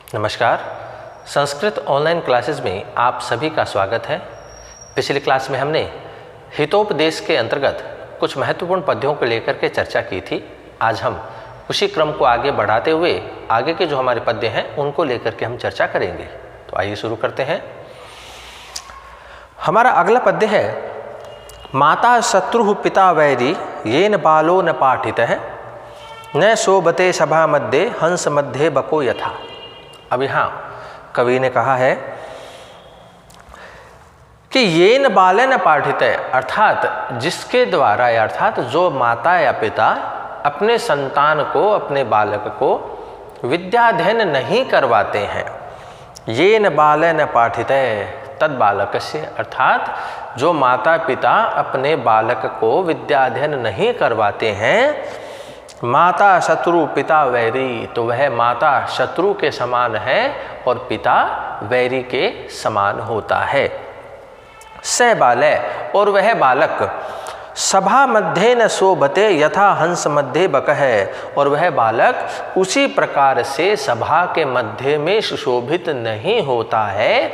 नमस्कार। Sanskrit online classes में आप सभी का स्वागत है। पिछली क्लास में हमने हितोपदेश के अंतर्गत कुछ महत्वपूर्ण पद्यों को लेकर के चर्चा की थी। आज हम उसी क्रम को आगे बढ़ाते हुए आगे के जो हमारे पद्य हैं उनको लेकर के हम चर्चा करेंगे। तो आइए शुरू करते हैं। हमारा अगला पद्य है माता शत्रु पिता वैरी येन बालो न पाठितः न शोभते सभा मध्ये हंस मध्ये बको यथा। अब यहाँ कवि ने कहा है कि येन बाले न पाठितः, अर्थात जिसके द्वारा अर्थात जो माता या पिता अपने संतान को अपने बालक को विद्याध्ययन नहीं करवाते हैं। येन बाले न पाठितः तद बालकस्य, अर्थात जो माता पिता अपने बालक को विद्याध्ययन नहीं करवाते हैं। माता शत्रु पिता वैरी, तो वह माता शत्रु के समान है और पिता वैरी के समान होता है। स बाले, और वह बालक सभा मध्य न शोभते यथा हंस मध्य बक है, और वह बालक उसी प्रकार से सभा के मध्य में सुशोभित नहीं होता है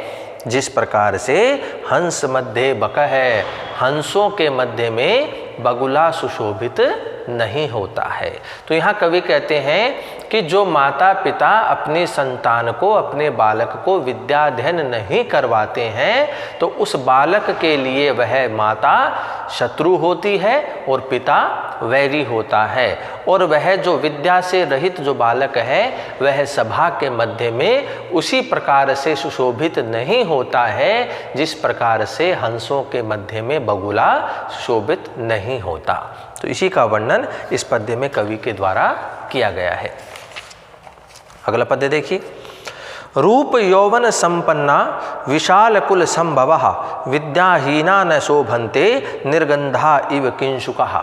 जिस प्रकार से हंस मध्य बक है, हंसों के मध्य में बगुला सुशोभित नहीं होता है। तो यहाँ कवि कहते हैं कि जो माता पिता अपने संतान को अपने बालक को विद्याध्ययन नहीं करवाते हैं तो उस बालक के लिए वह माता शत्रु होती है और पिता वैरी होता है, और वह जो विद्या से रहित जो बालक है वह सभा के मध्य में उसी प्रकार से सुशोभित नहीं होता है जिस प्रकार से हंसों के मध्य में बगुला सुशोभित नहीं होता। तो इसी का वर्णन इस पद्य में कवि के द्वारा किया गया है। अगला पद्य देखिए। रूप यौवन संपन्ना विशाल कुल संभवः विद्याहीना न शोभन्ते निर्गंधा इव किंशुकः।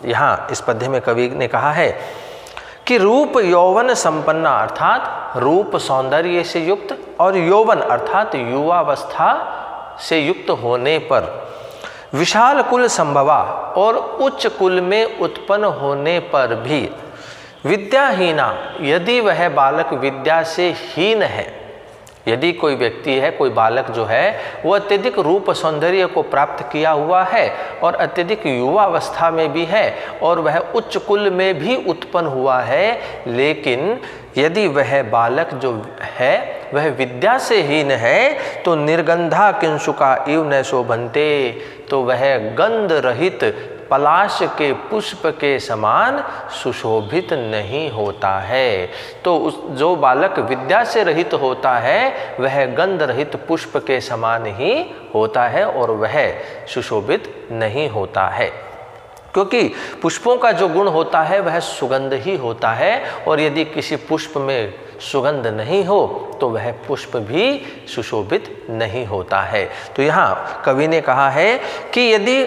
यहाँ इस पद्य में कवि ने कहा है कि रूप यौवन संपन्ना, अर्थात रूप सौंदर्य से युक्त, और यौवन अर्थात युवावस्था से युक्त होने पर, विशाल कुल संभवा, और उच्च कुल में उत्पन्न होने पर भी, विद्याहीना, यदि वह बालक विद्या से हीन है, यदि कोई व्यक्ति है, कोई बालक जो है वो अत्यधिक रूप सौंदर्य को प्राप्त किया हुआ है और अत्यधिक युवावस्था में भी है और वह उच्च कुल में भी उत्पन्न हुआ है, लेकिन यदि वह बालक जो है वह विद्या से हीन है तो निर्गंधा किंशुका इव न शोभन्ते, तो वह गंध रहित पलाश के पुष्प के समान सुशोभित नहीं होता है। तो उस जो बालक विद्या से रहित होता है वह गंध रहित पुष्प के समान ही होता है और वह सुशोभित नहीं होता है, क्योंकि पुष्पों का जो गुण होता है वह सुगंध ही होता है, और यदि किसी पुष्प में सुगंध नहीं हो तो वह पुष्प भी सुशोभित नहीं होता है। तो यहाँ कवि ने कहा है कि यदि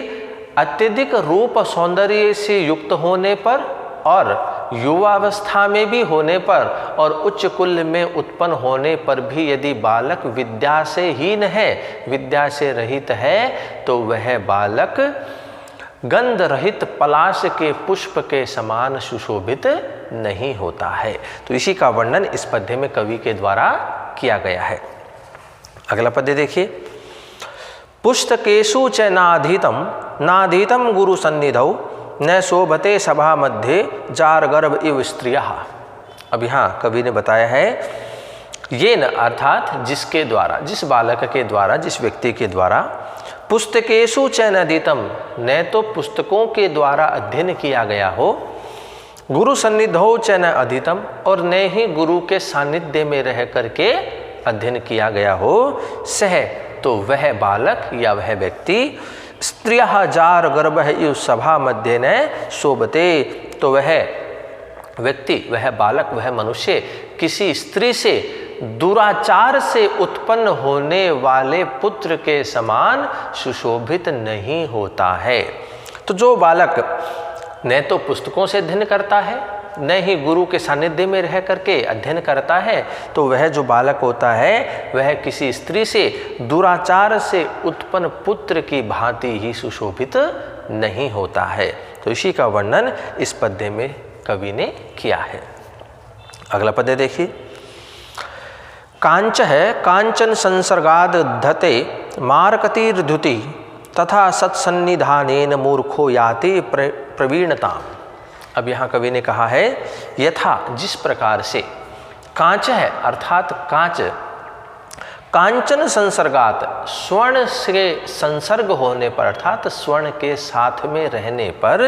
अत्यधिक रूप सौंदर्य से युक्त होने पर और युवावस्था में भी होने पर और उच्च कुल में उत्पन्न होने पर भी यदि बालक विद्या से हीन है, विद्या से रहित है, तो वह बालक गंध रहित पलाश के पुष्प के समान सुशोभित नहीं होता है। तो इसी का वर्णन इस पद्य में कवि के द्वारा किया गया है। अगला पद्य देखिए। पुस्तकेषु च नाधीतम गुरु सन्निधौ न शोभते सभा मध्ये जार गर्भ इव स्त्रियः। अब यहाँ कवि ने बताया है ये न, अर्थात जिसके द्वारा, जिस बालक के द्वारा, जिस व्यक्ति के द्वारा, पुस्तकेषु च नधीतम, न तो पुस्तकों के द्वारा अध्ययन किया गया हो, गुरु सन्निधौ च न अधीतम, और न ही गुरु के सानिध्य में रह करके अध्ययन किया गया हो, सह, तो वह बालक या वह व्यक्ति, स्त्रियः जार गर्भः इव सभा मध्य न शोभते, तो वह व्यक्ति, वह बालक, वह मनुष्य किसी स्त्री से दुराचार से उत्पन्न होने वाले पुत्र के समान सुशोभित नहीं होता है। तो जो बालक न तो पुस्तकों से अध्ययन करता है न ही गुरु के सानिध्य में रह करके अध्ययन करता है, तो वह जो बालक होता है वह किसी स्त्री से दुराचार से उत्पन्न पुत्र की भांति ही सुशोभित नहीं होता है। तो इसी का वर्णन इस पद्य में कवि ने किया है। अगला पद्य देखिए। कांच है कांचन संसर्गाद धते मारकतीर्धुति तथा सत्सन्निधानेन मूर्खो याति प्रवीणता। अब यहाँ कवि ने कहा है यथा, जिस प्रकार से कांच है अर्थात कांच कांचन संसर्गात स्वर्ण से संसर्ग होने पर अर्थात स्वर्ण के साथ में रहने पर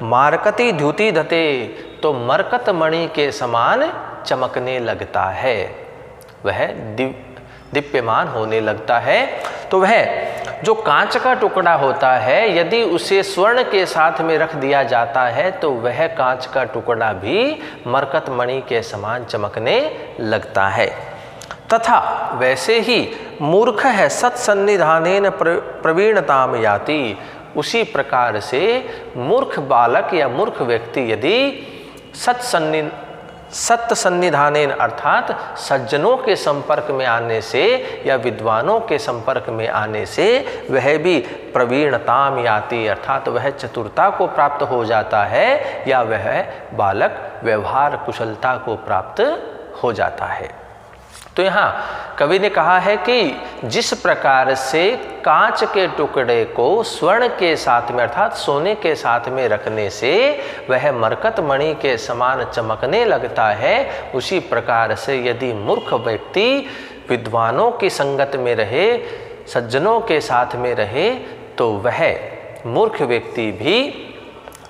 मारकती द्युति धते तो मरकत मणि के समान चमकने लगता है, वह दीप्यमान होने लगता है। तो वह जो कांच का टुकड़ा होता है यदि उसे स्वर्ण के साथ में रख दिया जाता है तो वह कांच का टुकड़ा भी मरकत मणि के समान चमकने लगता है। तथा वैसे ही मूर्ख है सत्सन्निधानेन प्रवीणताम याति, उसी प्रकार से मूर्ख बालक या मूर्ख व्यक्ति यदि सत्सन्निधानेन अर्थात सज्जनों के संपर्क में आने से या विद्वानों के संपर्क में आने से वह भी प्रवीणताम याति अर्थात वह चतुरता को प्राप्त हो जाता है या वह बालक व्यवहार कुशलता को प्राप्त हो जाता है। तो यहाँ कवि ने कहा है कि जिस प्रकार से कांच के टुकड़े को स्वर्ण के साथ में अर्थात सोने के साथ में रखने से वह मरकत मणि के समान चमकने लगता है, उसी प्रकार से यदि मूर्ख व्यक्ति विद्वानों की संगत में रहे, सज्जनों के साथ में रहे, तो वह मूर्ख व्यक्ति भी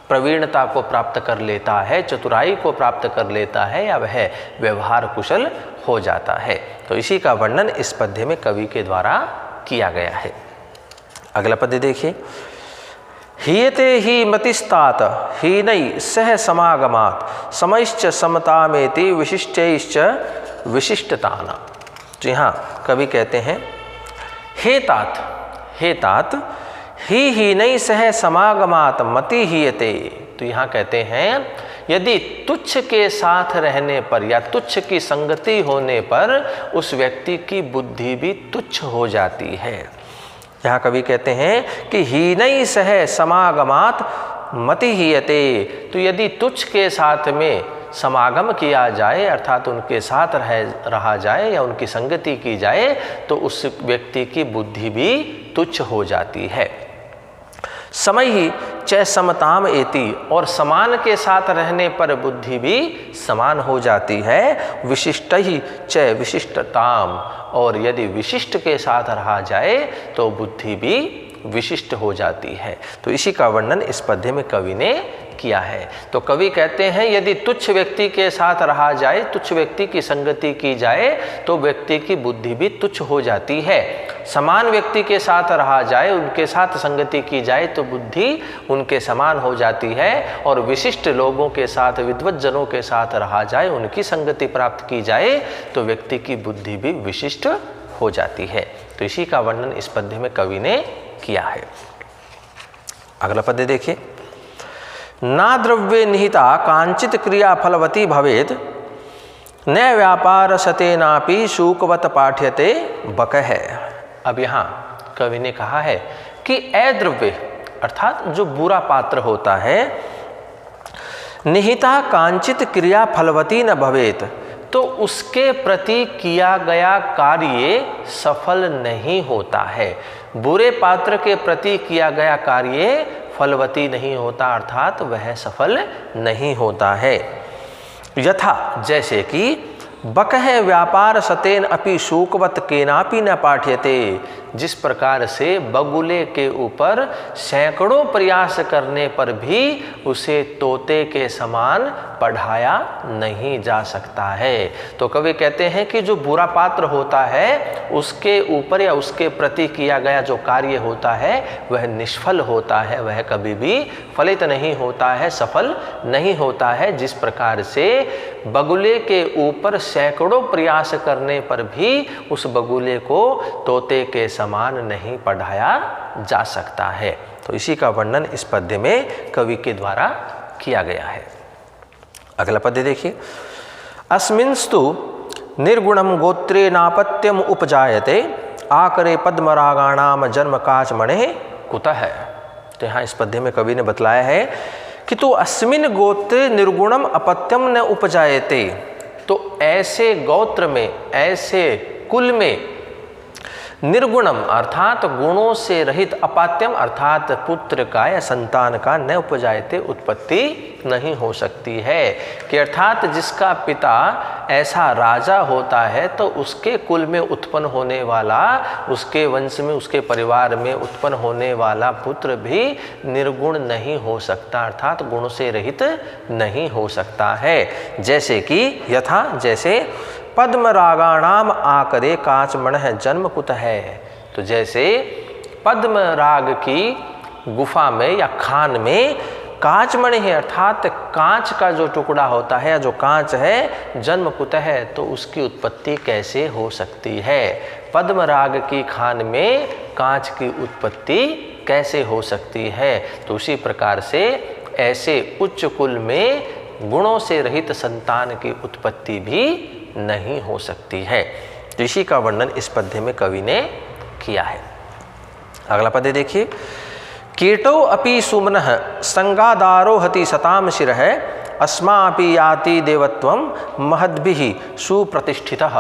प्रवीणता को प्राप्त कर लेता है, चतुराई को प्राप्त कर लेता है या वह व्यवहार कुशल हो जाता है। तो इसी का वर्णन इस पद्य में कवि के द्वारा किया गया है। अगला पद्य देखिए। हीयते ही मतिस्तात हीनै सह समागमात् समैश्च समतामेति विशिष्टैश्च विशिष्टताना। जी हाँ, कवि कहते हैं हे तात ही हीनै सह समागमात् मति हीयते। तो यहाँ कहते हैं यदि तुच्छ के साथ रहने पर या तुच्छ की संगति होने पर उस व्यक्ति की बुद्धि भी तुच्छ हो जाती है। यहाँ कवि कहते हैं कि हीनै सह समागमात् मति हीयते। तो यदि तुच्छ के साथ में समागम किया जाए अर्थात उनके साथ रहा जाए या उनकी संगति की जाए तो उस व्यक्ति की बुद्धि भी तुच्छ हो जाती है। समय ही च समताम एति, और समान के साथ रहने पर बुद्धि भी समान हो जाती है। विशिष्ट ही च विशिष्टताम, और यदि विशिष्ट के साथ रहा जाए तो बुद्धि भी विशिष्ट हो जाती है। तो इसी का वर्णन इस पद्य में कवि ने किया है। तो कवि कहते हैं यदि तुच्छ व्यक्ति के साथ रहा जाए, तुच्छ व्यक्ति की संगति की जाए तो व्यक्ति की बुद्धि भी तुच्छ हो जाती है। समान व्यक्ति के साथ रहा जाए, उनके साथ संगति की जाए तो बुद्धि उनके समान हो जाती है, और विशिष्ट लोगों के साथ विद्वत जनों के साथ रहा जाए, उनकी संगति प्राप्त की जाए तो व्यक्ति की बुद्धि भी विशिष्ट हो जाती है। तो इसी का वर्णन इस पद्य में कवि ने किया है। अगला पद्य देखिए। ना द्रव्ये निहिता कांचित क्रिया फलवती भवेत न व्यापार सतेनापि शूकवत पाठ्यते बकह। अब यहाँ कवि ने कहा है कि अद्रव्य अर्थात जो बुरा पात्र होता है, निहिता कांचित क्रिया फलवती न भवेत, तो उसके प्रति किया गया कार्य सफल नहीं होता है। बुरे पात्र के प्रति किया गया कार्य फलवती नहीं होता अर्थात वह सफल नहीं होता है। यथा जैसे कि बकह व्यापार सतेन अपि शूकवत केनापि न पाठ्यते, जिस प्रकार से बगुले के ऊपर सैकड़ों प्रयास करने पर भी उसे तोते के समान पढ़ाया नहीं जा सकता है। तो कवि कहते हैं कि जो बुरा पात्र होता है उसके ऊपर या उसके प्रति किया गया जो कार्य होता है वह निष्फल होता है, वह कभी भी फलित नहीं होता है, सफल नहीं होता है। जिस प्रकार से बगुले के ऊपर सैकड़ों प्रयास करने पर भी उस बगुले को तोते के समान नहीं पढ़ाया जा सकता है। तो इसी का वर्णन इस पद्य में कवि के द्वारा किया गया है। अगला पद्य देखिए। अस्मिंस्तु निर्गुणम गोत्रे नापत्यम उपजायते आकरे पद्मरागाणाम जन्म काचमणे कुतः। तो यहाँ इस पद्य में कवि ने बतलाया है कि तो अस्मिन गोत्रे निर्गुणम अपत्यम न उपजायते, तो ऐसे गोत्र में, ऐसे कुल में निर्गुणम अर्थात गुणों से रहित, अपात्यम अर्थात पुत्र का या संतान का न उपजायते उत्पत्ति नहीं हो सकती है। कि अर्थात जिसका पिता ऐसा राजा होता है तो उसके कुल में उत्पन्न होने वाला, उसके वंश में, उसके परिवार में उत्पन्न होने वाला पुत्र भी निर्गुण नहीं हो सकता, अर्थात गुण से रहित नहीं हो सकता है। जैसे कि यथा, जैसे पद्म रागाणाम आकरे काचमण है जन्म कुत है। तो जैसे पद्म राग की गुफा में या खान में काचमण है, अर्थात कांच का जो टुकड़ा होता है, जो कांच है, जन्म कुत है, तो उसकी उत्पत्ति कैसे हो सकती है। पद्म राग की खान में कांच की उत्पत्ति कैसे हो सकती है। तो उसी प्रकार से ऐसे उच्च कुल में गुणों से रहित संतान की उत्पत्ति भी नहीं हो सकती है। तो इसी का वर्णन इस पद्य में कवि ने किया है। अगला पद्य देखिए। कीटो अपि सुमनः संगादारोहति सताम शिरः अस्मापि याति देवत्वम महद्भिः सुप्रतिष्ठितः।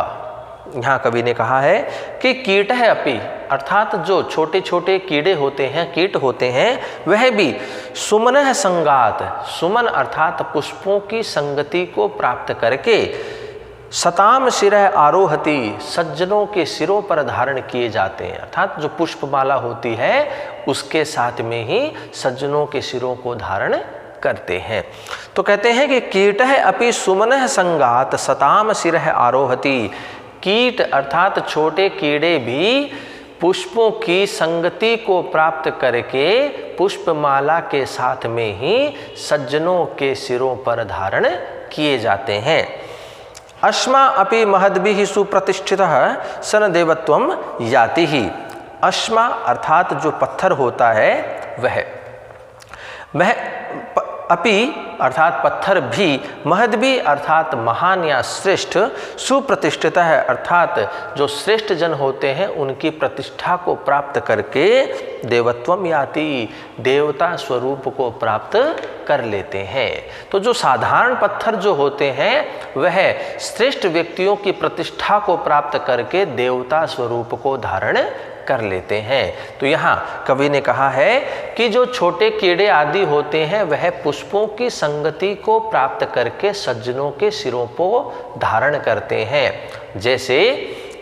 यहाँ कवि ने कहा है कि कीट है अपि, अर्थात जो छोटे छोटे कीड़े होते हैं, कीट होते हैं, वह भी सुमनः संगात, सुमन अर्थात पुष्पों की संगति को प्राप्त करके सताम शिरः आरोहति, सज्जनों के सिरों पर धारण किए जाते हैं। अर्थात जो पुष्पमाला होती है उसके साथ में ही सज्जनों के सिरों को धारण करते हैं। तो कहते हैं कि कीटः अपि सुमनः संगात सताम शिरः आरोहति। कीट अर्थात छोटे कीड़े भी पुष्पों की संगति को प्राप्त करके पुष्पमाला के साथ में ही सज्जनों के सिरों पर धारण किए जाते हैं। अश्मा अपि महद्भिः सुप्रतिष्ठितः सन देवत्वम याति ही। अश्मा अर्थात जो पत्थर होता है वह अपि अर्थात पत्थर भी, महद्भी अर्थात महान या श्रेष्ठ, सुप्रतिष्ठित है अर्थात जो श्रेष्ठ जन होते हैं उनकी प्रतिष्ठा को प्राप्त करके देवत्वम याति, देवता स्वरूप को प्राप्त कर लेते हैं। तो जो साधारण पत्थर जो होते हैं वह श्रेष्ठ व्यक्तियों की प्रतिष्ठा को प्राप्त करके देवता स्वरूप को धारण कर लेते हैं। तो यहाँ कवि ने कहा है कि जो छोटे कीड़े आदि होते हैं वह पुष्पों की संगति को प्राप्त करके सज्जनों के सिरों को धारण करते हैं। जैसे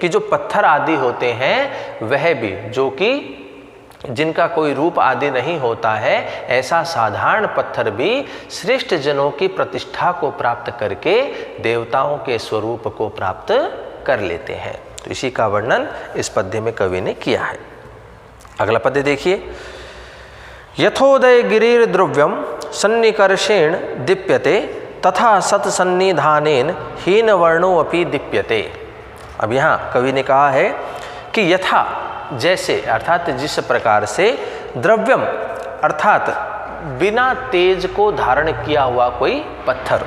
कि जो पत्थर आदि होते हैं वह भी, जो कि जिनका कोई रूप आदि नहीं होता है, ऐसा साधारण पत्थर भी श्रेष्ठ जनों की प्रतिष्ठा को प्राप्त करके देवताओं के स्वरूप को प्राप्त कर लेते हैं। तो इसी का वर्णन इस पद्य में कवि ने किया है। अगला पद्य देखिए। यथोदय गिरिर द्रव्यम सन्निकर्षेण दीप्यते तथा सत्सन्निधानेन हीन वर्णो अपि दीप्यते। अब यहाँ कवि ने कहा है कि यथा, जैसे अर्थात जिस प्रकार से, द्रव्यम अर्थात बिना तेज को धारण किया हुआ कोई पत्थर,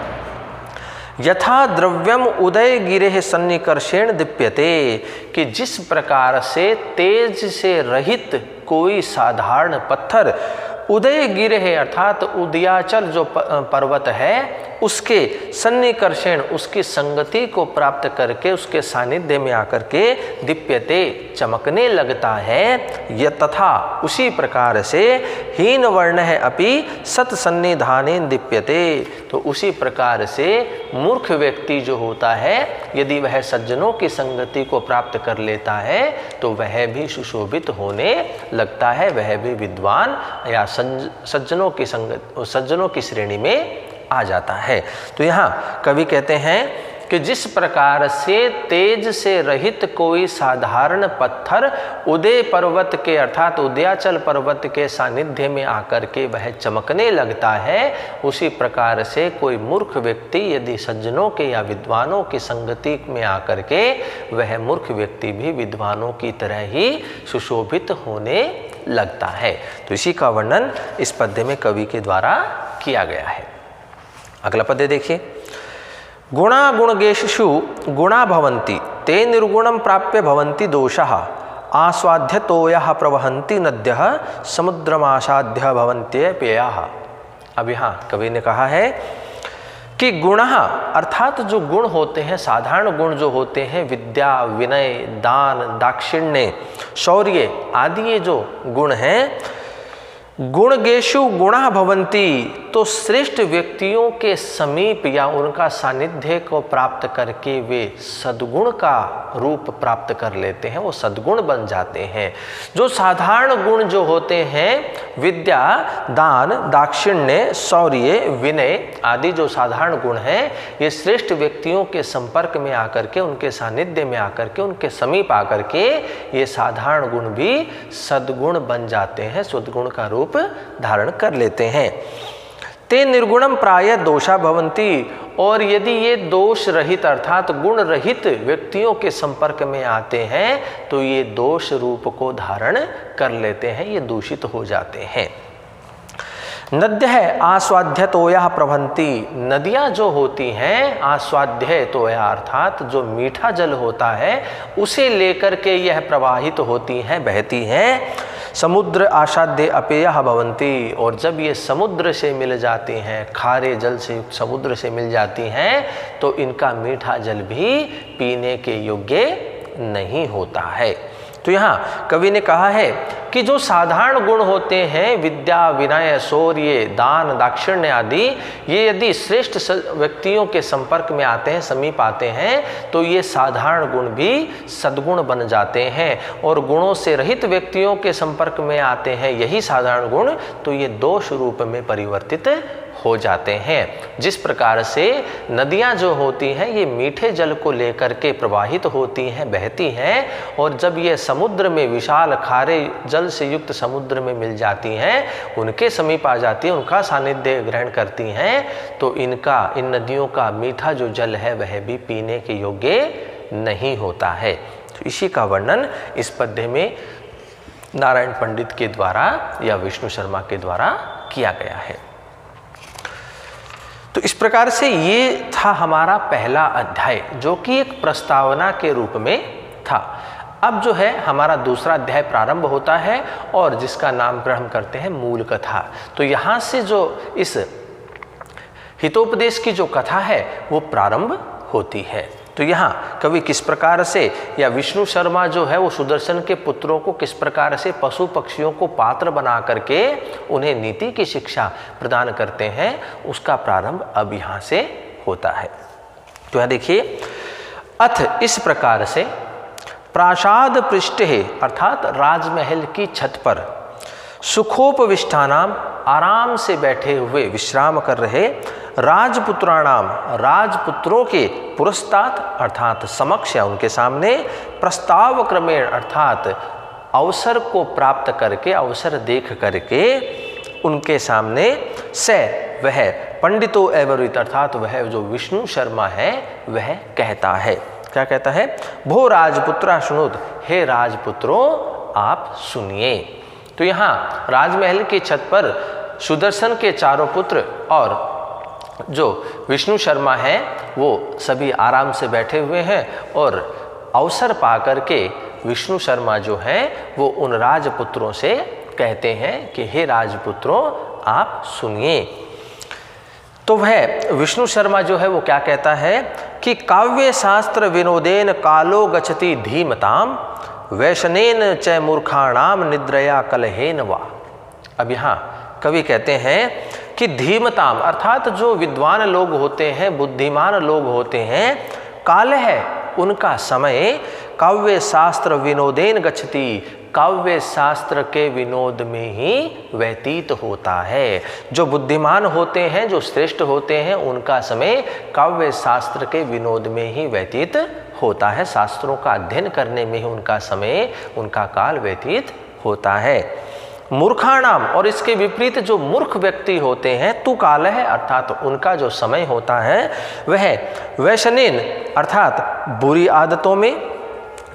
यथा द्रव्यम उदय गिरे सन्निकर्षेण दीप्यते, कि जिस प्रकार से तेज से रहित कोई साधारण पत्थर उदय गिरे है अर्थात उदयाचल जो पर्वत है उसके सन्निकर्षण, उसकी संगति को प्राप्त करके उसके सानिध्य में आकर के दीप्यते, चमकने लगता है। यह तथा उसी प्रकार से हीन वर्ण है अपि सत्सन्निधानेन दीप्यते। तो उसी प्रकार से मूर्ख व्यक्ति जो होता है यदि वह सज्जनों की संगति को प्राप्त कर लेता है तो वह भी सुशोभित होने लगता है, वह भी विद्वान या सज्जनों की संगत, सज्जनों की श्रेणी में आ जाता है। तो यहाँ कवि कहते हैं कि जिस प्रकार से तेज से रहित कोई साधारण पत्थर उदय पर्वत के अर्थात उदयाचल पर्वत के सानिध्य में आकर के वह चमकने लगता है, उसी प्रकार से कोई मूर्ख व्यक्ति यदि सज्जनों के या विद्वानों की संगति में आकर के वह मूर्ख व्यक्ति भी विद्वानों की तरह ही सुशोभित होने लगता है। तो इसी का वर्णन इस पद्य में कवि के द्वारा किया गया है। अगला पद्य देखिए। गुणा गुणगेषु गुणा भवन्ति ते निर्गुणं प्राप्य भवन्ति दोषः आस्वाद्य तोयः प्रवहन्ति नद्यः समुद्रमासाद्य भवन्त्यः पेयः। अब यहाँ कवि ने कहा है कि गुण अर्थात जो गुण होते हैं, साधारण गुण जो होते हैं, विद्या, विनय, दान, दाक्षिण्य, शौर्य आदि ये जो गुण हैं, गुणगेषु गुणा भवन्ति, तो श्रेष्ठ व्यक्तियों के समीप या उनका सानिध्य को प्राप्त करके वे सद्गुण का रूप प्राप्त कर लेते हैं, वो सद्गुण बन जाते हैं। जो साधारण गुण जो होते हैं, विद्या, दान, दाक्षिण्य, शौर्य, विनय आदि जो साधारण गुण हैं, ये श्रेष्ठ व्यक्तियों के संपर्क में आकर के, उनके सानिध्य में आकर के, उनके समीप आकर के ये साधारण गुण भी सद्गुण बन जाते हैं, सद्गुण का रूप धारण कर लेते हैं। ते निर्गुणम प्राय दोषा भवन्ति, और यदि ये दोष रहित अर्थात गुण रहित व्यक्तियों के संपर्क में आते हैं तो ये दोष रूप को धारण कर लेते हैं, ये दूषित हो जाते हैं। नद्यः आस्वाद्यतोयः प्रभन्ति, नदियाँ जो होती हैं आस्वाद्यतोयः अर्थात जो मीठा जल होता है उसे लेकर के यह प्रवाहित होती हैं, बहती हैं। समुद्र आशाद्य अपेयः भवन्ति, और जब ये समुद्र से मिल जाती हैं, खारे जल से समुद्र से मिल जाती हैं, तो इनका मीठा जल भी पीने के योग्य नहीं होता है। तो यहाँ कवि ने कहा है कि जो साधारण गुण होते हैं, विद्या, विनय, शौर्य, दान, दाक्षिण्य आदि, ये यदि श्रेष्ठ व्यक्तियों के संपर्क में आते हैं, समीप आते हैं, तो ये साधारण गुण भी सद्गुण बन जाते हैं। और गुणों से रहित व्यक्तियों के संपर्क में आते हैं यही साधारण गुण, तो ये दोष रूप में परिवर्तित हो जाते हैं। जिस प्रकार से नदियाँ जो होती हैं ये मीठे जल को लेकर के प्रवाहित होती हैं, बहती हैं, और जब ये समुद्र में विशाल खारे जल से युक्त समुद्र में मिल जाती हैं, उनके समीप आ जाती हैं, उनका सानिध्य ग्रहण करती हैं, तो इन नदियों का मीठा जो जल है वह भी पीने के योग्य नहीं होता है। तो इसी का वर्णन इस पद्य में नारायण पंडित के द्वारा या विष्णु शर्मा के द्वारा किया गया है। तो इस प्रकार से ये था हमारा पहला अध्याय, जो कि एक प्रस्तावना के रूप में था। अब जो है हमारा दूसरा अध्याय प्रारंभ होता है, और जिसका नामकरण हम करते हैं मूल कथा। तो यहाँ से जो इस हितोपदेश की जो कथा है वो प्रारंभ होती है। तो यहाँ कवि किस प्रकार से, या विष्णु शर्मा जो है वो सुदर्शन के पुत्रों को किस प्रकार से पशु पक्षियों को पात्र बना करके उन्हें नीति की शिक्षा प्रदान करते हैं, उसका प्रारंभ अब यहाँ से होता है। तो यहाँ देखिए, अथ इस प्रकार से प्रासाद पृष्ठे अर्थात राजमहल की छत पर सुखोपविष्टानाम आराम से बैठे हुए विश्राम कर रहे राजपुत्राणाम राजपुत्रों के पुरस्तात अर्थात समक्ष या उनके सामने प्रस्ताव क्रमेण अर्थात अवसर को प्राप्त करके, अवसर देख करके उनके सामने से वह पंडितो एवरित अर्थात वह जो विष्णु शर्मा है वह कहता है। क्या कहता है? भो राजपुत्रा सुनुत, हे राजपुत्रों आप सुनिए। तो यहाँ राजमहल की छत पर सुदर्शन के चारों पुत्र और जो विष्णु शर्मा हैं वो सभी आराम से बैठे हुए हैं, और अवसर पा करके विष्णु शर्मा जो हैं वो उन राजपुत्रों से कहते हैं कि हे राजपुत्रों आप सुनिए। तो वह विष्णु शर्मा जो है वो क्या कहता है कि काव्य शास्त्र विनोदेन कालो गच्छति धीमताम वैशनेन च मूर्खाणाम निद्रया कलहेन वा। अब यहाँ कवि कहते हैं कि धीमताम अर्थात जो विद्वान लोग होते हैं, बुद्धिमान लोग होते हैं, काल है उनका समय काव्य शास्त्र विनोदेन गच्छति, काव्य शास्त्र के विनोद में ही व्यतीत होता है। जो बुद्धिमान होते हैं, जो श्रेष्ठ होते हैं, उनका समय काव्य शास्त्र के विनोद में ही व्यतीत होता है, शास्त्रों का अध्ययन करने में ही उनका समय, उनका काल व्यतीत होता है। मूर्खाणाम और इसके विपरीत जो मूर्ख व्यक्ति होते हैं, तू काल है अर्थात उनका जो समय होता है वह वैशनेन अर्थात बुरी आदतों में,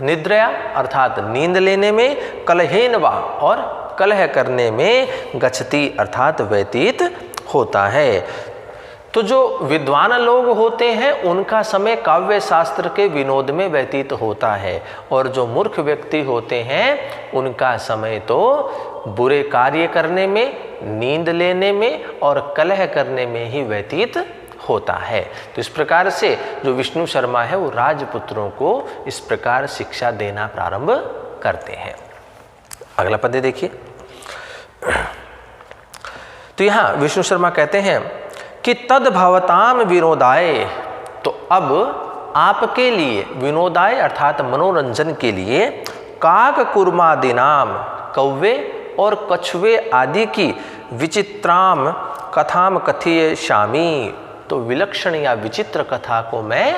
निद्रया अर्थात नींद लेने में, कलहेन वा और कलह करने में, गच्छति अर्थात व्यतीत होता है। तो जो विद्वान लोग होते हैं उनका समय काव्य शास्त्र के विनोद में व्यतीत होता है, और जो मूर्ख व्यक्ति होते हैं उनका समय तो बुरे कार्य करने में, नींद लेने में और कलह करने में ही व्यतीत होता है। तो इस प्रकार से जो विष्णु शर्मा है वो राजपुत्रों को इस प्रकार शिक्षा देना प्रारंभ करते हैं। अगला पद्य देखिए। तो यहाँ विष्णु शर्मा कहते हैं कि तद भवताम विनोदाय, तो अब आपके लिए विनोदाय अर्थात मनोरंजन के लिए काक कुर्मादि नाम कौवे और कछुए आदि की विचित्राम कथाम कथयिष्यामि, तो विलक्षण या विचित्र कथा को मैं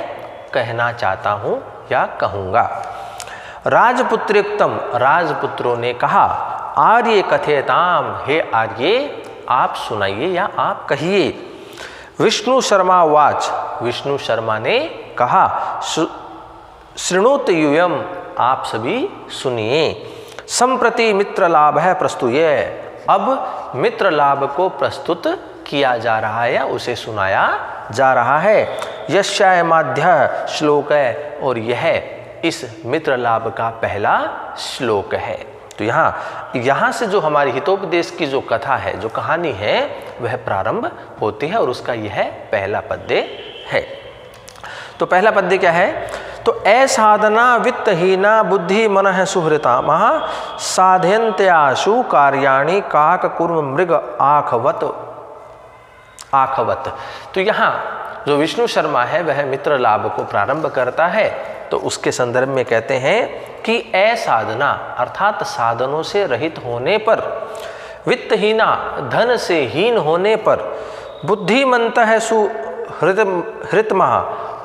कहना चाहता हूँ या कहूँगा। राजपुत्रोक्तम, राजपुत्रों ने कहा, आर्य कथेताम, हे आर्य आप सुनाइए या आप कहिए। विष्णु शर्मा वाच, विष्णु शर्मा ने कहा, शृणुत यूयम, आप सभी सुनिए। संप्रति मित्र लाभ है प्रस्तुय, अब मित्र लाभ को प्रस्तुत किया जा रहा है या उसे सुनाया जा रहा है। यस्याय माध्य श्लोक है, और यह इस मित्र लाभ का पहला श्लोक है। तो यहाँ से जो हमारी हितोपदेश की जो कथा है, जो कहानी है, वह प्रारंभ होती है और उसका यह पहला पद्य है। तो पहला पद्य क्या है? तो असाधना वित्तहीना बुद्धि मनः सुहृता महा साध्यन्त्याशु कार्याणि काक कुर्म मृग आखवत। तो यहाँ जो विष्णु शर्मा है वह मित्र लाभ को प्रारंभ करता है। तो उसके संदर्भ में कहते हैं कि असाधना अर्थात साधनों से रहित होने पर, वित्तहीना धन से हीन होने पर, बुद्धिमन्तः सुहृतमः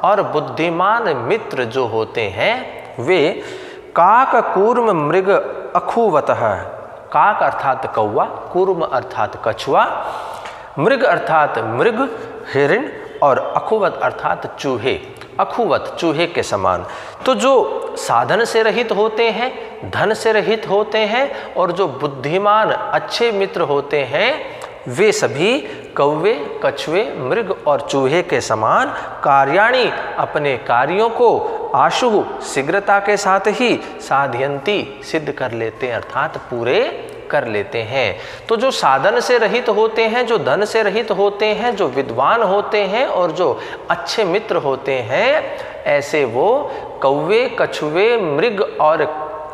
और बुद्धिमान मित्र जो होते हैं वे काक कूर्म मृग अखुवतः, काक अर्थात कौवा, कूर्म अर्थात कछुआ, मृग अर्थात मृग हिरण और अखुवत अर्थात चूहे, अखुवत चूहे के समान। तो जो साधन से रहित होते हैं, धन से रहित होते हैं और जो बुद्धिमान अच्छे मित्र होते हैं, वे सभी कौवे, कछुए, मृग और चूहे के समान कार्याणि अपने कार्यों को आशु शीघ्रता के साथ ही साध्यंती सिद्ध कर लेते हैं अर्थात पूरे कर लेते हैं। तो जो साधन से रहित होते हैं, जो धन से रहित होते हैं, जो विद्वान होते हैं और जो अच्छे मित्र होते हैं, ऐसे वो कौवे, कछुए, मृग और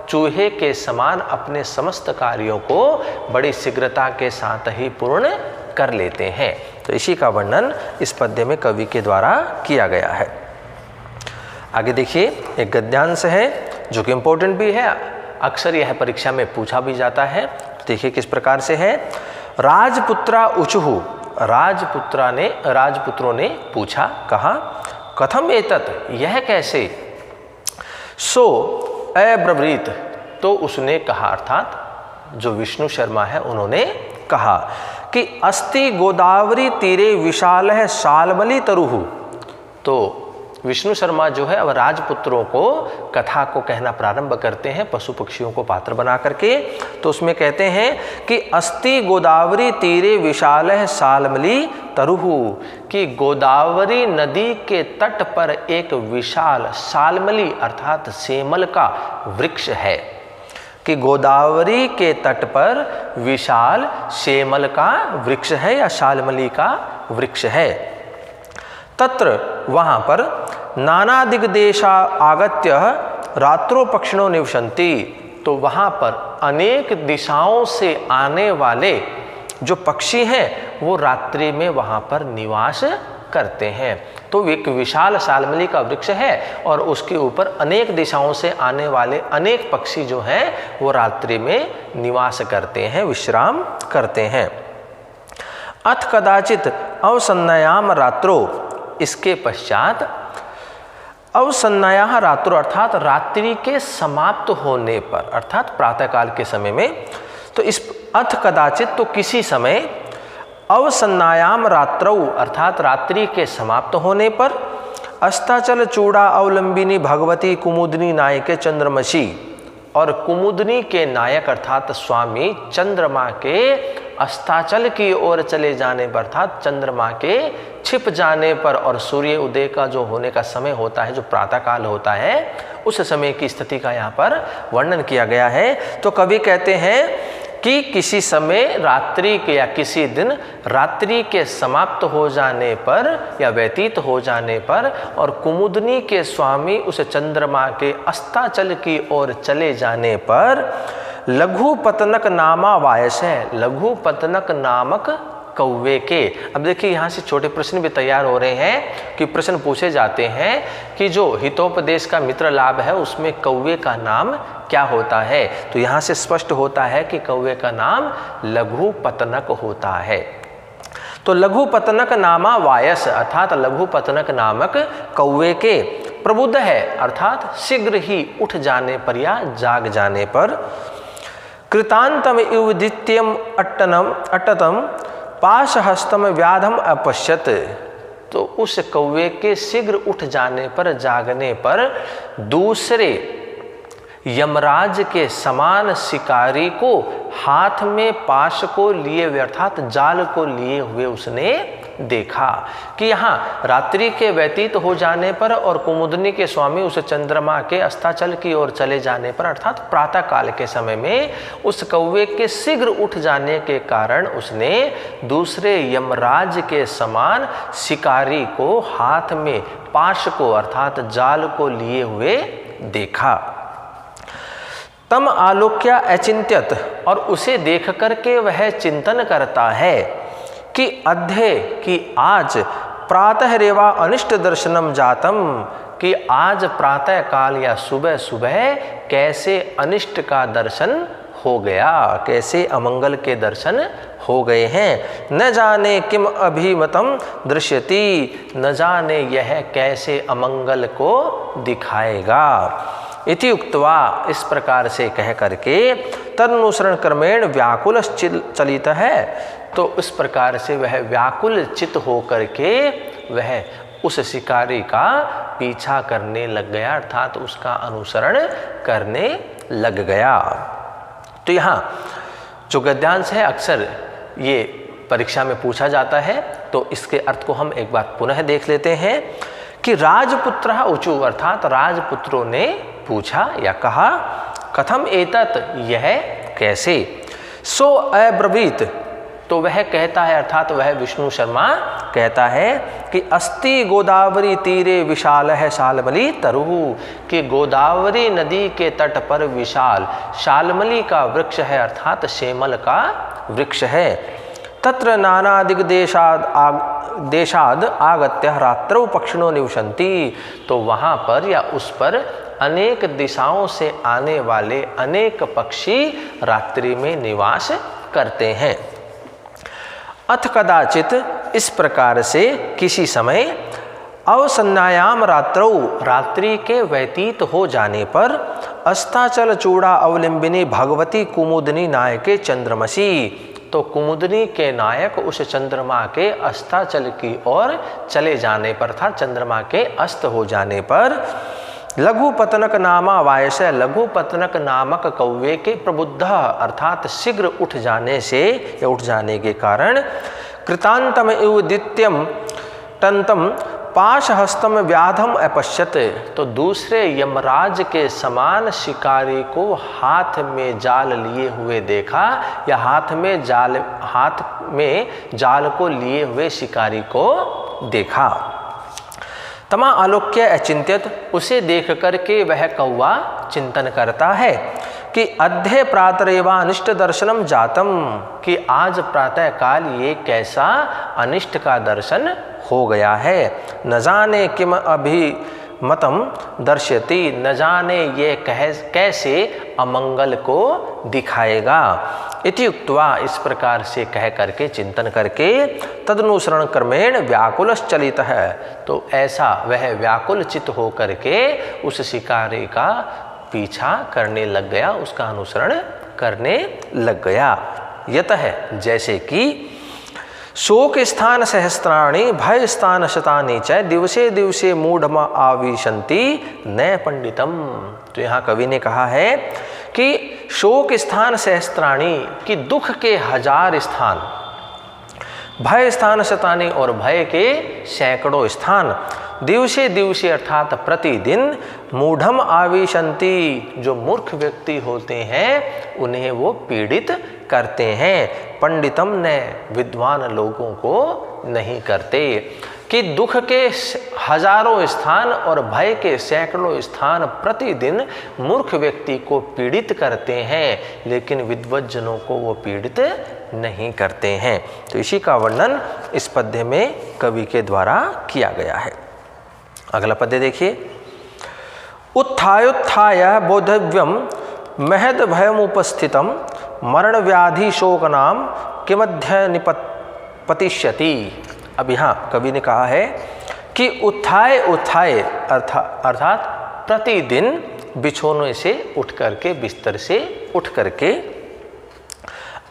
चूहे के समान अपने समस्त कार्यों को बड़ी शीघ्रता के साथ ही पूर्ण कर लेते हैं। तो इसी का वर्णन इस पद्य में कवि के द्वारा किया गया है। आगे देखिए, एक गद्यांश है जो कि इम्पोर्टेंट भी है, अक्सर यह परीक्षा में पूछा भी जाता है। देखिए किस प्रकार से है। राजपुत्रा उचुहु, राजपुत्रों ने पूछा, कहा, कथम एतत्, यह कैसे? सो अब्रवीत, तो उसने कहा, अर्थात जो विष्णु शर्मा है उन्होंने कहा कि अस्ति गोदावरी तीरे विशाल है शालमली तरुहु। तो विष्णु शर्मा जो है अब राजपुत्रों को कथा को कहना प्रारंभ करते हैं, पशु पक्षियों को पात्र बना करके। तो उसमें कहते हैं कि अस्ति गोदावरी तीरे विशाल है शालमली तरुहु, कि गोदावरी नदी के तट पर एक विशाल शालमली अर्थात सेमल का वृक्ष है, कि गोदावरी के तट पर विशाल सेमल का वृक्ष है या शालमली का वृक्ष है। तत्र वहाँ पर नाना दिग्देशा आगत्य रात्रो पक्षिणो निवसन्ति, तो वहाँ पर अनेक दिशाओं से आने वाले जो पक्षी हैं वो रात्रि में वहाँ पर निवास करते हैं। तो एक विशाल शालमली का वृक्ष है और उसके ऊपर अनेक दिशाओं से आने वाले अनेक पक्षी जो हैं वो रात्रि में निवास करते हैं, विश्राम करते हैं। अथ कदाचित अवसन्नयाम रात्रो, इसके पश्चात अवसन्नया रात्रो अर्थात रात्रि के समाप्त होने पर, अर्थात प्रातःकाल के समय में। तो इस अथ कदाचित तो किसी समय, अवसन्नायाम रात्रौ अर्थात रात्रि के समाप्त होने पर, अस्ताचल चूड़ा अवलंबिनी भगवती कुमुदनी नायके चंद्रमसी, और कुमुदनी के नायक अर्थात स्वामी चंद्रमा के अस्ताचल की ओर चले जाने पर अर्थात चंद्रमा के छिप जाने पर और सूर्य उदय का जो होने का समय होता है, जो प्रातःकाल होता है, उस समय की स्थिति का यहाँ पर वर्णन किया गया है। तो कवि कहते हैं कि किसी समय रात्रि के या किसी दिन रात्रि के समाप्त हो जाने पर या व्यतीत हो जाने पर और कुमुदनी के स्वामी उस चंद्रमा के अस्ताचल की ओर चले जाने पर लघुपतनक नामा वायस है, लघुपतनक नामक कौवे के। अब देखिए यहाँ से छोटे प्रश्न भी तैयार हो रहे हैं कि प्रश्न पूछे जाते हैं कि जो हितोपदेश का मित्र लाभ है उसमें कौवे का नाम क्या होता है। तो यहाँ से स्पष्ट होता है कि कौवे का नाम लघुपतनक होता है। तो लघुपतनक नामा वायस अर्थात लघुपतनक नामक कौवे के प्रबुद्ध है अर्थात शीघ्र ही उठ जाने पर या जाग जाने पर। कृतांतम इव द्वितीयम अट्टतम पाशहस्तम व्याधम अपश्यत। तो उस कौवे के शीघ्र उठ जाने पर जागने पर दूसरे यमराज के समान शिकारी को हाथ में पाश को लिए हुए अर्थात जाल को लिए हुए उसने देखा कि यहाँ रात्रि के व्यतीत हो जाने पर और कुमुदनी के स्वामी उस चंद्रमा के अस्ताचल की ओर चले जाने पर अर्थात प्रातः काल के समय में उस कौवे के शीघ्र उठ जाने के कारण उसने दूसरे यमराज के समान शिकारी को हाथ में पाश को अर्थात जाल को लिए हुए देखा। तम आलोक्या अचिंत्यत और उसे देख करके वह चिंतन करता है कि अध्य कि आज प्रातः रेवा अनिष्ट दर्शनम जातम कि आज प्रातः काल या सुबह सुबह कैसे अनिष्ट का दर्शन हो गया, कैसे अमंगल के दर्शन हो गए हैं। न जाने किम अभिमतम दृश्यति, न जाने यह कैसे अमंगल को दिखाएगा। इति उक्त्वा इस प्रकार से कह करके तदनुसरण क्रमेण व्याकुल चलित है। तो इस प्रकार से वह व्याकुल चित हो करके वह उस शिकारी का पीछा करने लग गया अर्थात उसका अनुसरण करने लग गया। तो यहाँ जो गद्यांश है अक्सर ये परीक्षा में पूछा जाता है, तो इसके अर्थ को हम एक बार पुनः देख लेते हैं कि राजपुत्रः ऊचु अर्थात राजपुत्रों ने पूछा या कहा कथम एतत् यह कैसे। सो अब्रवीत तो वह कहता है अर्थात वह विष्णु शर्मा कहता है कि अस्ति गोदावरी तीरे विशाल है शालमली तरुहु कि गोदावरी नदी के तट पर विशाल शालमली का वृक्ष है अर्थात शेमल का वृक्ष है। तत्र नाना देशाद आगत्य रात्रौ पक्षिणो निवसन्ति तो वहाँ पर या उस पर अनेक दिशाओं से आने वाले अनेक पक्षी रात्रि में निवास करते हैं। अथ कदाचित इस प्रकार से किसी समय अवसन्नायाम रात्रौ रात्रि के व्यतीत हो जाने पर अस्ताचल चूड़ा अवलिंबिनी भगवती कुमुदनी नायके चंद्रमसी तो कुमुदनी के नायक उस चंद्रमा के अस्ताचल की ओर चले जाने पर था चंद्रमा के अस्त हो जाने पर लघुपतनक नामा वायस लघुपतनक नामक कौवे के प्रबुद्ध अर्थात शीघ्र उठ जाने से या उठ जाने के कारण कृतांतम इव द्वितीयम तंतम पाशहस्तम व्याधम अपश्यत तो दूसरे यमराज के समान शिकारी को हाथ में जाल लिए हुए देखा या हाथ में जाल को लिए हुए शिकारी को देखा। तमा आलोक्य अचिंत्यत उसे देख करके वह कौवा चिंतन करता है कि अध्य प्रातरेवा अनिष्ट दर्शनम जातम कि आज प्रातः काल ये कैसा अनिष्ट का दर्शन हो गया है। न जाने किम अभिमतम दर्श्यति न जाने ये कैसे अमंगल को दिखाएगा। इति उक्त्वा इस प्रकार से कह करके चिंतन करके तदनुसरण क्रमेण व्याकुलश्चलित है तो ऐसा वह व्याकुल चित हो करके उस शिकारी का पीछा करने लग गया, उसका अनुसरण करने लग गया। यतः जैसे कि शोक स्थान सहस्त्राणि भय स्थान शतानि च दिवसे दिवसे मूढ़म आविशन्ति न पंडितम। तो यहाँ कवि ने कहा है कि शोक स्थान सहस्त्राणि कि दुख के 1000 स्थान, भय स्थान शतानि और भय के सैकड़ों स्थान दिवसे दिवसे अर्थात प्रतिदिन मूढ़म आविशंति, जो मूर्ख व्यक्ति होते हैं उन्हें वो पीड़ित करते हैं। पंडितम ने विद्वान लोगों को नहीं करते। कि दुख के हजारों स्थान और भय के सैकड़ों स्थान प्रतिदिन मूर्ख व्यक्ति को पीड़ित करते हैं, लेकिन विद्वज्जनों को वो पीड़ित नहीं करते हैं। तो इसी का वर्णन इस पद्य में कवि के द्वारा किया गया है। अगला पद्य देखिए। उत्थायोत्थाय बोधव्यम महद भयमुपस्थितम मरण व्याधि शोक नाम किमध्य निपतिष्यति। अब यहाँ कवि ने कहा है कि उत्थाय उत्थाय अर्थात प्रतिदिन बिछोने से उठ करके, बिस्तर से उठ करके,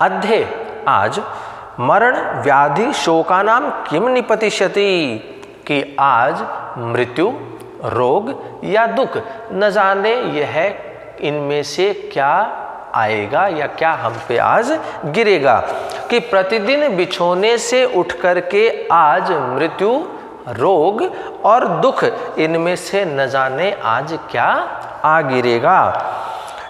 अध्य आज, मरण व्याधि शोकानाम किम निपतिष्यति, कि आज मृत्यु, रोग या दुख न जाने यह इनमें से क्या आएगा या क्या हम पे आज गिरेगा। कि प्रतिदिन बिछोने से उठ करके आज मृत्यु, रोग और दुख इनमें से न जाने आज क्या आ गिरेगा।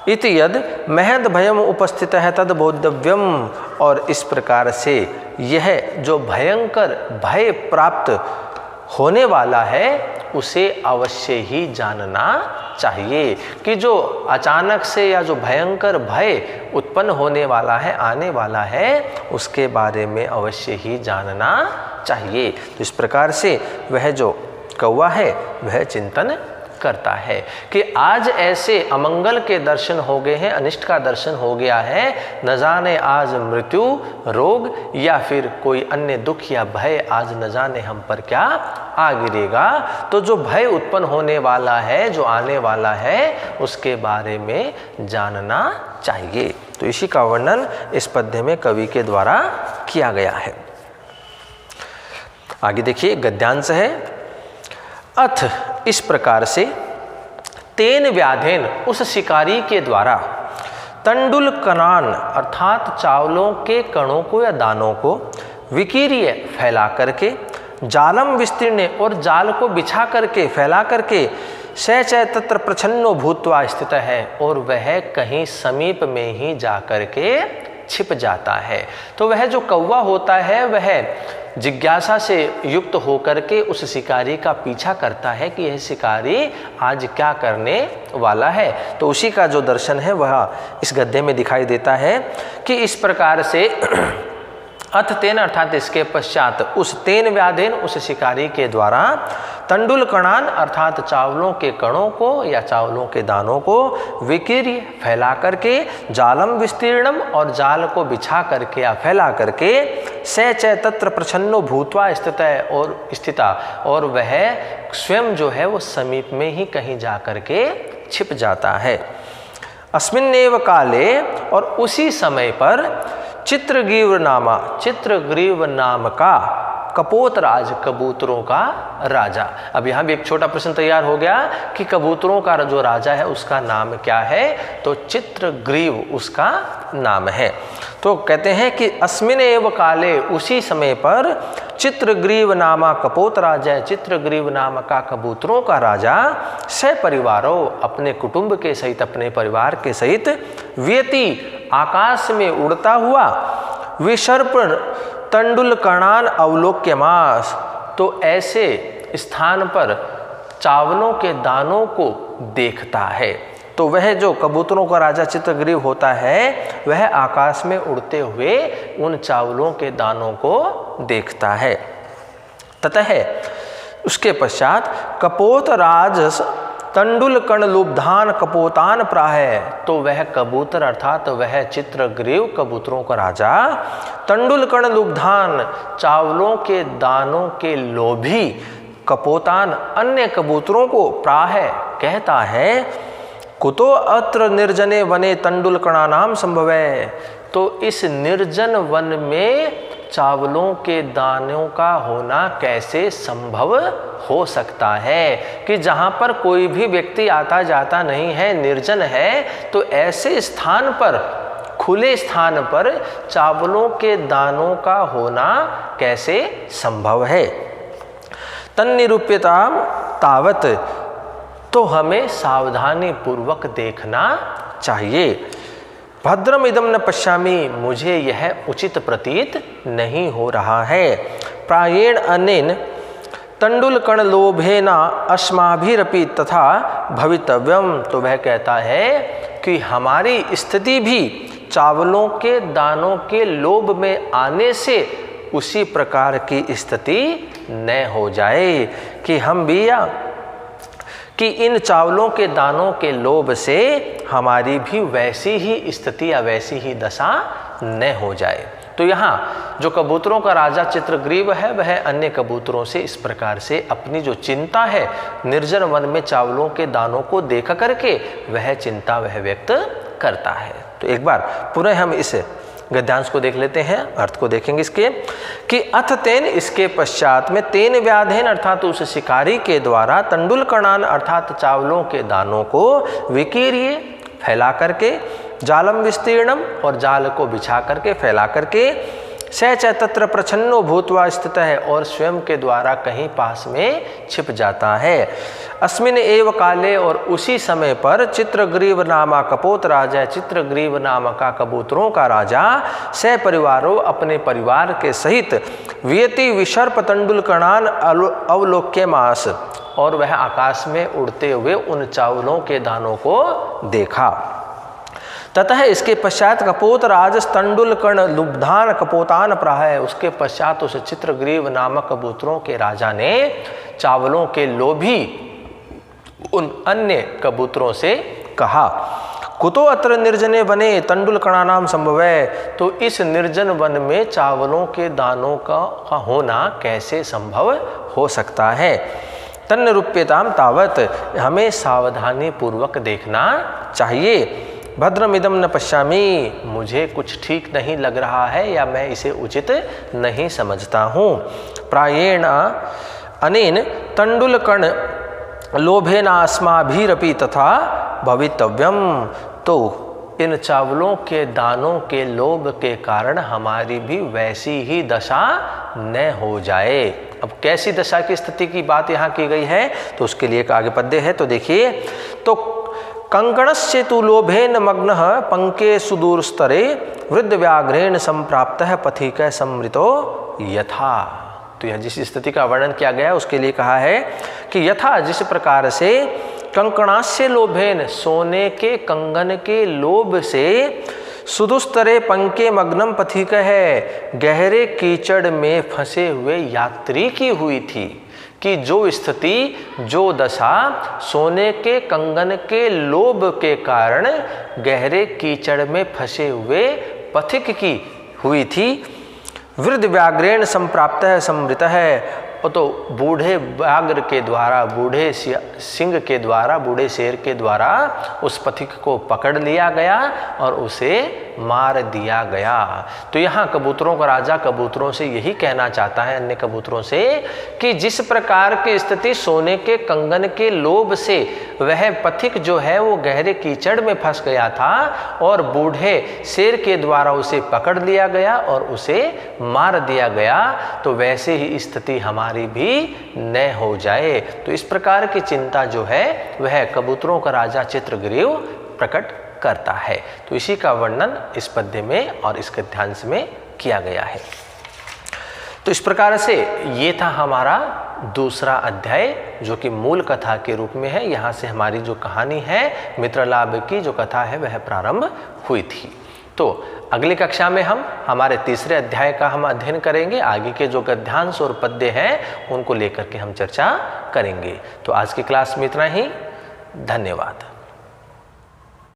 इति यद महद भयम उपस्थित है तद बोधव्यम, और इस प्रकार से यह जो भयंकर भय प्राप्त होने वाला है उसे अवश्य ही जानना चाहिए। कि जो अचानक से या जो भयंकर भय उत्पन्न होने वाला है, आने वाला है, उसके बारे में अवश्य ही जानना चाहिए। तो इस प्रकार से वह जो कौवा है वह चिंतन करता है कि आज ऐसे अमंगल के दर्शन हो गए हैं, अनिष्ट का दर्शन हो गया है, न जाने आज मृत्यु, रोग या फिर कोई अन्य दुख या भय आज न जाने हम पर क्या आ गिरेगा। तो जो भय उत्पन्न होने वाला है, जो आने वाला है, उसके बारे में जानना चाहिए। तो इसी का वर्णन इस पद्य में कवि के द्वारा किया गया है। आगे देखिए, गद्यांश है। अथ, इस प्रकार से, तेन व्याधेन, उस शिकारी के द्वारा, तंडुल कणान अर्थात चावलों के कणों को या दानों को, विकीर्य फैला करके, जालम विस्तीर्ण और जाल को बिछा करके फैला करके, सचय तत्र प्रछन्नो भूत्वा स्थित है, और वह कहीं समीप में ही जा करके छिप जाता है। तो वह जो कौवा होता है वह जिज्ञासा से युक्त होकर के उस शिकारी का पीछा करता है कि यह शिकारी आज क्या करने वाला है। तो उसी का जो दर्शन है वह इस गद्य में दिखाई देता है कि इस प्रकार से अथ तेन अर्थात इसके पश्चात, उस तेन व्याधेन उस शिकारी के द्वारा, तंडुल कणान अर्थात चावलों के कणों को या चावलों के दानों को, विकीर्य फैला करके, जालम विस्तीर्णम और जाल को बिछा करके या फैला करके, सचय तत्र प्रछन्नो भूत्वा स्थित और स्थिता, और वह स्वयं जो है वो समीप में ही कहीं जा करके छिप जाता है। अस्मिन्नेव काले, और उसी समय पर, चित्रग्रीव नाम का कपोतराज, कबूतरों का राजा। अब यहाँ भी एक छोटा प्रश्न तैयार हो गया कि कबूतरों का जो राजा है उसका नाम क्या है। तो चित्रग्रीव उसका नाम है। तो कहते हैं कि अस्मिन एव काले, उसी समय पर, चित्रग्रीव नामा कपोतराज है, चित्रग्रीव नाम का कबूतरों का राजा, सपरिवारो अपने कुटुंब के सहित, अपने परिवार के सहित, व्यति आकाश में उड़ता हुआ, विसर्प तंडुल कणान अवलोक्यमास, तो ऐसे स्थान पर चावलों के दानों को देखता है। तो वह जो कबूतरों का राजा चित्रग्रीव होता है वह आकाश में उड़ते हुए उन चावलों के दानों को देखता है। ततः उसके पश्चात कपोतराज तंडुल कण लुब्धान कपोतान प्राह, तो वह कबूतर अर्थात वह चित्रग्रीव कबूतरों का राजा, तंडुल कण लुब्धान चावलों के दानों के लोभी, कपोतान अन्य कबूतरों को प्राह कहता है, कुतो अत्र निर्जने वने तंडुल कणानाम संभवै, तो इस निर्जन वन में चावलों के दानों का होना कैसे संभव हो सकता है। कि जहाँ पर कोई भी व्यक्ति आता जाता नहीं है, निर्जन है, तो ऐसे स्थान पर, खुले स्थान पर चावलों के दानों का होना कैसे संभव है। तन्निरूप्यताम तावत, तो हमें सावधानी पूर्वक देखना चाहिए। भद्रम इदम न पश्यामि, मुझे यह उचित प्रतीत नहीं हो रहा है। प्रायेण अनेन तंडुलकण लोभेना अस्माभिरपि तथा भवितव्यम, तो वह कहता है कि हमारी स्थिति भी चावलों के दानों के लोभ में आने से उसी प्रकार की स्थिति न हो जाए कि हम भी कि इन चावलों के दानों के लोभ से हमारी भी वैसी ही स्थिति या वैसी ही दशा न हो जाए। तो यहाँ जो कबूतरों का राजा चित्रग्रीव है वह अन्य कबूतरों से इस प्रकार से अपनी जो चिंता है निर्जन वन में चावलों के दानों को देख करके वह चिंता वह व्यक्त करता है। तो एक बार पुनः हम इस गद्यांश को देख लेते हैं, अर्थ को देखेंगे इसके कि अथ तेन, इसके पश्चात में तेन व्याधेन अर्थात उस शिकारी के द्वारा तंडुलकणान अर्थात चावलों के दानों को विकीर्य फैला करके, जालम विस्तीर्णम और जाल को बिछा करके फैला करके, स च तत्र प्रछन्नो भूत्वा स्थित है और स्वयं के द्वारा कहीं पास में छिप जाता है। अस्मिन एव काले, और उसी समय पर चित्रग्रीव नामा कपोत राजा, चित्रग्रीव नाम का कबूतरों का राजा स परिवारों अपने परिवार के सहित वियति विसर्प तंडुलकणान अवलोक्य मास, और वह आकाश में उड़ते हुए उन चावलों के दानों को देखा। ततः इसके पश्चात कपोत राज तंडुलकण लुब्धान कपोतान प्राह, उसके पश्चात उस चित्रग्रीव नामक कबूतरों के राजा ने चावलों के लोभी उन अन्य कबूतरों से कहा, कुतो अत्र निर्जने वने तंडुलकणानाम संभवै, तो इस निर्जन वन में चावलों के दानों का होना कैसे संभव हो सकता है। तन्निरूप्यताम तावत, हमें सावधानी पूर्वक देखना चाहिए। भद्रमिदम न पश्यामि, मुझे कुछ ठीक नहीं लग रहा है या मैं इसे उचित नहीं समझता हूँ। प्रायेण अनेन तंडुलकण लोभेनास्माभिरपि तथा भवितव्यम, तो इन चावलों के दानों के लोभ के कारण हमारी भी वैसी ही दशा न हो जाए। अब कैसी दशा की स्थिति की बात यहाँ की गई है तो उसके लिए एक आगे पद्य है, तो देखिए, तो कंकणस्य तु लोभेन मग्नः पंके सुदूरस्तरे वृद्ध व्याघ्रेण संप्राप्त पथिक समृतो यथा। तो यह जिस स्थिति का वर्णन किया गया है उसके लिए कहा है कि यथा, जिस प्रकार से कंकणास्य लोभेन, सोने के कंगन के लोभ से, सुदुस्तरे पंके मग्नम पथिक है, गहरे कीचड़ में फंसे हुए यात्री की हुई थी, कि जो स्थिति जो दशा सोने के कंगन के लोभ के कारण गहरे कीचड़ में फंसे हुए पथिक की हुई थी, वृद्ध व्याघ्रेण संप्राप्त है समृत है, तो बूढ़े व्याघ्र के द्वारा, बूढ़े सिंह के द्वारा, बूढ़े शेर के द्वारा उस पथिक को पकड़ लिया गया और उसे मार दिया गया। तो यहाँ कबूतरों का राजा कबूतरों से यही कहना चाहता है, अन्य कबूतरों से, कि जिस प्रकार की स्थिति सोने के कंगन के लोभ से वह पथिक जो है वो गहरे कीचड़ में फंस गया था और बूढ़े शेर के द्वारा उसे पकड़ लिया गया और उसे मार दिया गया, तो वैसे ही स्थिति हमारी भी न हो जाए। तो इस प्रकार की चिंता जो है वह कबूतरों का राजा चित्रग्रीव प्रकट करता है। तो इसी का वर्णन इस पद्य में और इस गद्यांश में किया गया है। तो इस प्रकार से ये था हमारा दूसरा अध्याय जो कि मूल कथा के रूप में है। यहाँ से हमारी जो कहानी है मित्रलाभ की जो कथा है वह प्रारंभ हुई थी। तो अगली कक्षा में हम हमारे तीसरे अध्याय का हम अध्ययन करेंगे। आगे के जो गद्यांश और पद्य हैं उनको लेकर के हम चर्चा करेंगे। तो आज की क्लास में इतना ही। धन्यवाद।